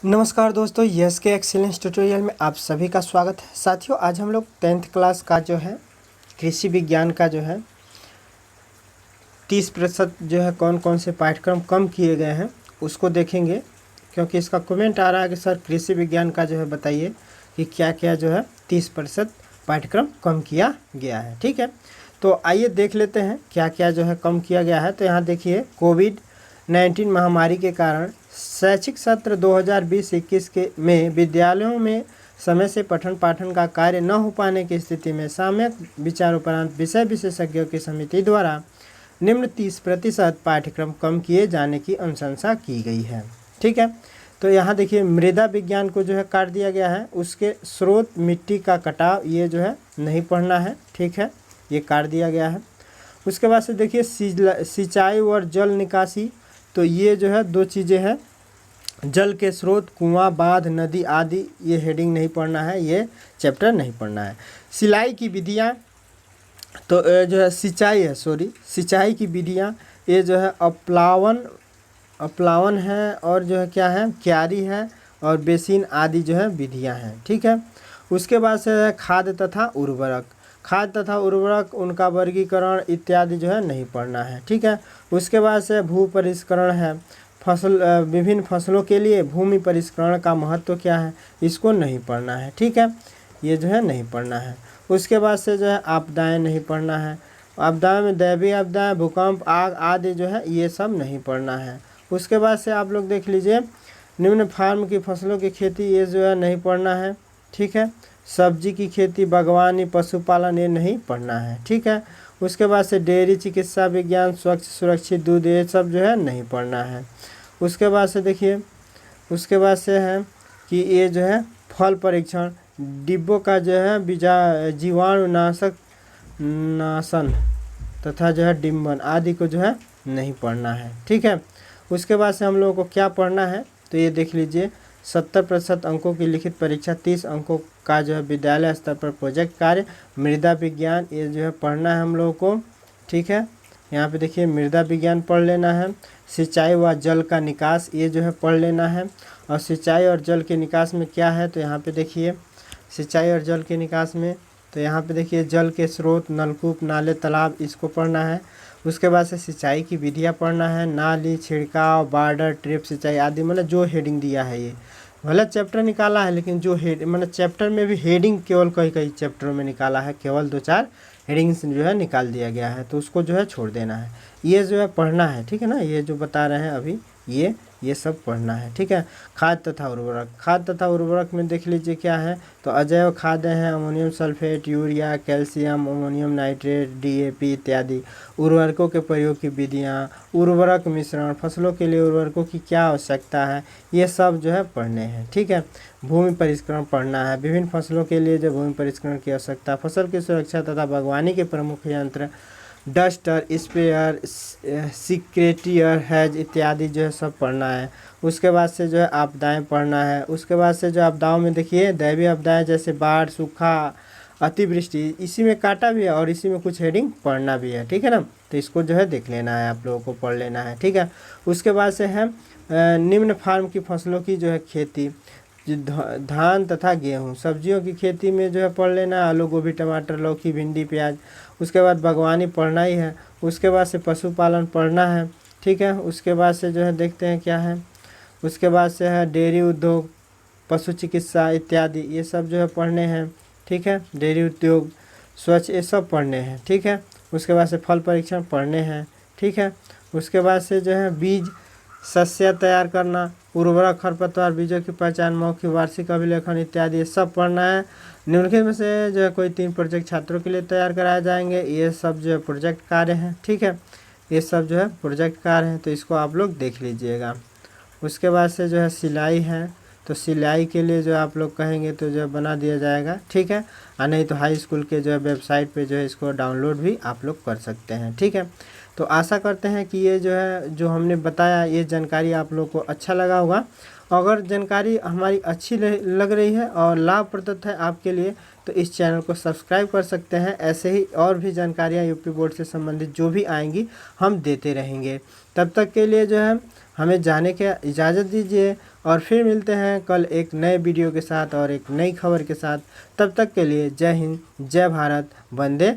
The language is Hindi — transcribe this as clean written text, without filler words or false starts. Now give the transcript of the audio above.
नमस्कार दोस्तों, यस के एक्सीलेंस ट्यूटोरियल में आप सभी का स्वागत है। साथियों, आज हम लोग 10th क्लास का जो है कृषि विज्ञान का जो है 30% जो है कौन कौन से पाठ्यक्रम कम किए गए हैं उसको देखेंगे। क्योंकि इसका कमेंट आ रहा है कि सर कृषि विज्ञान का जो है बताइए कि क्या क्या जो है 30% पाठ्यक्रम कम किया गया है। ठीक है, तो आइए देख लेते हैं क्या क्या जो है कम किया गया है। तो यहाँ देखिए, कोविड-19 महामारी के कारण शैक्षिक सत्र 2020-21 के में विद्यालयों में समय से पठन पाठन का कार्य न हो पाने की स्थिति में सामयिक विचारोपरांत विषय विशेषज्ञों की समिति द्वारा निम्न 30% पाठ्यक्रम कम किए जाने की अनुशंसा की गई है। ठीक है, तो यहाँ देखिए मृदा विज्ञान को जो है काट दिया गया है। उसके स्रोत, मिट्टी का कटाव, ये जो है नहीं पढ़ना है। ठीक है, ये काट दिया गया है। उसके बाद से देखिए सिंचाई और जल निकासी, तो ये जो है दो चीज़ें हैं, जल के स्रोत, कुआं, बांध, नदी आदि, ये हेडिंग नहीं पढ़ना है, ये चैप्टर नहीं पढ़ना है। सिलाई की विधियाँ, तो जो है सिंचाई की विधियाँ, ये जो है अपलावन है और जो है क्या है, क्यारी है और बेसिन आदि जो है विधियाँ हैं। ठीक है, उसके बाद से है खाद तथा उर्वरक, उनका वर्गीकरण इत्यादि जो है नहीं पढ़ना है। ठीक है, उसके बाद से भू परिष्करण है, विभिन्न फसलों के लिए भूमि परिष्करण का महत्व क्या है, इसको नहीं पढ़ना है। ठीक है, ये जो है नहीं पढ़ना है। उसके बाद से जो है आपदाएं नहीं पढ़ना है। आपदाएं में दैवीय आपदाएं, भूकंप, आग आदि जो है ये सब नहीं पढ़ना है। उसके बाद से आप लोग देख लीजिए, निम्न फार्म की फसलों की खेती, ये जो है नहीं पढ़ना है। ठीक है, सब्जी की खेती, बागवानी, पशुपालन, ये नहीं पढ़ना है। ठीक है, उसके बाद से डेयरी, चिकित्सा विज्ञान, स्वच्छ सुरक्षित दूध, ये सब जो है नहीं पढ़ना है। उसके बाद से देखिए, उसके बाद से है कि ये जो है फल परीक्षण, डिब्बों का जो है जीवाणुनाशक नाशन तथा जो है डिम्बन आदि को जो है नहीं पढ़ना है। ठीक है, उसके बाद से हम लोगों को क्या पढ़ना है, तो ये देख लीजिए, 70% अंकों की लिखित परीक्षा, 30 अंकों का जो है विद्यालय स्तर पर प्रोजेक्ट कार्य, मृदा विज्ञान, ये जो है पढ़ना है हम लोगों को। ठीक है, यहाँ पे देखिए मृदा विज्ञान पढ़ लेना है। सिंचाई व जल का निकास, ये जो है पढ़ लेना है। और सिंचाई और जल के निकास में क्या है, तो यहाँ पे देखिए सिंचाई और जल के निकास में, तो यहाँ पे देखिए जल के स्रोत, नलकूप, नाले, तालाब, इसको पढ़ना है। उसके बाद से सिंचाई की विधियाँ पढ़ना है, नाली, छिड़काव, बॉर्डर, ट्रिप सिंचाई आदि, मतलब जो हेडिंग दिया है, ये भले चैप्टर निकाला है लेकिन जो मतलब चैप्टर में भी हेडिंग केवल कई चैप्टरों में निकाला है, केवल 2-4 हेडिंग्स जो है निकाल दिया गया है, तो उसको जो है छोड़ देना है। ये जो है पढ़ना है। ठीक है ना, ये जो बता रहे हैं अभी, ये सब पढ़ना है। ठीक है, खाद तथा उर्वरक में देख लीजिए क्या है, तो अजैव खादें हैं, ammonium sulphate, urea, calcium, ammonium nitrate, DAP इत्यादि। उर्वरकों के प्रयोग की विधियाँ, उर्वरक मिश्रण, फसलों के लिए उर्वरकों की क्या आवश्यकता है, ये सब जो है पढ़ने हैं। ठीक है, भूमि परिष्करण पढ़ना है, विभिन्न फसलों के लिए जो भूमि परिष्करण की आवश्यकता, फसल की सुरक्षा तथा बागवानी के प्रमुख यंत्र, डस्टर, स्प्रेयर, सिक्रेटियर, हैज इत्यादि जो है सब पढ़ना है। उसके बाद से जो है आपदाएं पढ़ना है। उसके बाद से जो आपदाओं में देखिए दैवीय आपदाएं जैसे बाढ़, सूखा, अतिवृष्टि, इसी में काटा भी है और इसी में कुछ हेडिंग पढ़ना भी है। ठीक है ना, तो इसको जो है देख लेना है, आप लोगों को पढ़ लेना है। ठीक है, उसके बाद से है निम्न फार्म की फसलों की जो है खेती, धान तथा गेहूँ, सब्जियों की खेती में जो है पढ़ लेना, आलू, गोभी, टमाटर, लौकी, भिंडी, प्याज। उसके बाद बागवानी पढ़ना ही है। उसके बाद से पशुपालन पढ़ना है। ठीक है, उसके बाद से जो है देखते हैं क्या है, उसके बाद से है डेयरी उद्योग, पशु चिकित्सा इत्यादि, ये सब जो है पढ़ने हैं। ठीक है, डेयरी उद्योग, स्वच्छ, ये सब पढ़ने हैं। ठीक है, उसके बाद से फल परीक्षण पढ़ने हैं। ठीक है, उसके बाद से जो है बीज शस्य तैयार करना, उर्वरक, खरपतवार, बीजों की पहचान, मौखिक, वार्षिक अभिलेखन इत्यादि, ये सब पढ़ना है। निम्नलिखित में से जो है कोई 3 प्रोजेक्ट छात्रों के लिए तैयार कराए जाएंगे, ये सब जो है प्रोजेक्ट कार्य हैं। ठीक है, ये सब जो है प्रोजेक्ट कार्य हैं, तो इसको आप लोग देख लीजिएगा। उसके बाद से जो है सिलाई है, तो सिलाई के लिए जो आप लोग कहेंगे तो जो बना दिया जाएगा। ठीक है, और नहीं तो हाई स्कूल के जो है वेबसाइट पे जो है इसको डाउनलोड भी आप लोग कर सकते हैं। ठीक है, तो आशा करते हैं कि ये जो है जो हमने बताया, ये जानकारी आप लोग को अच्छा लगा होगा। अगर जानकारी हमारी अच्छी लग रही है और लाभप्रद है आपके लिए, तो इस चैनल को सब्सक्राइब कर सकते हैं। ऐसे ही और भी जानकारियाँ यूपी बोर्ड से संबंधित जो भी आएंगी हम देते रहेंगे। तब तक के लिए जो है हमें जाने की इजाज़त दीजिए। और फिर मिलते हैं कल एक नए वीडियो के साथ और एक नई खबर के साथ। तब तक के लिए जय हिंद, जय भारत, वंदे।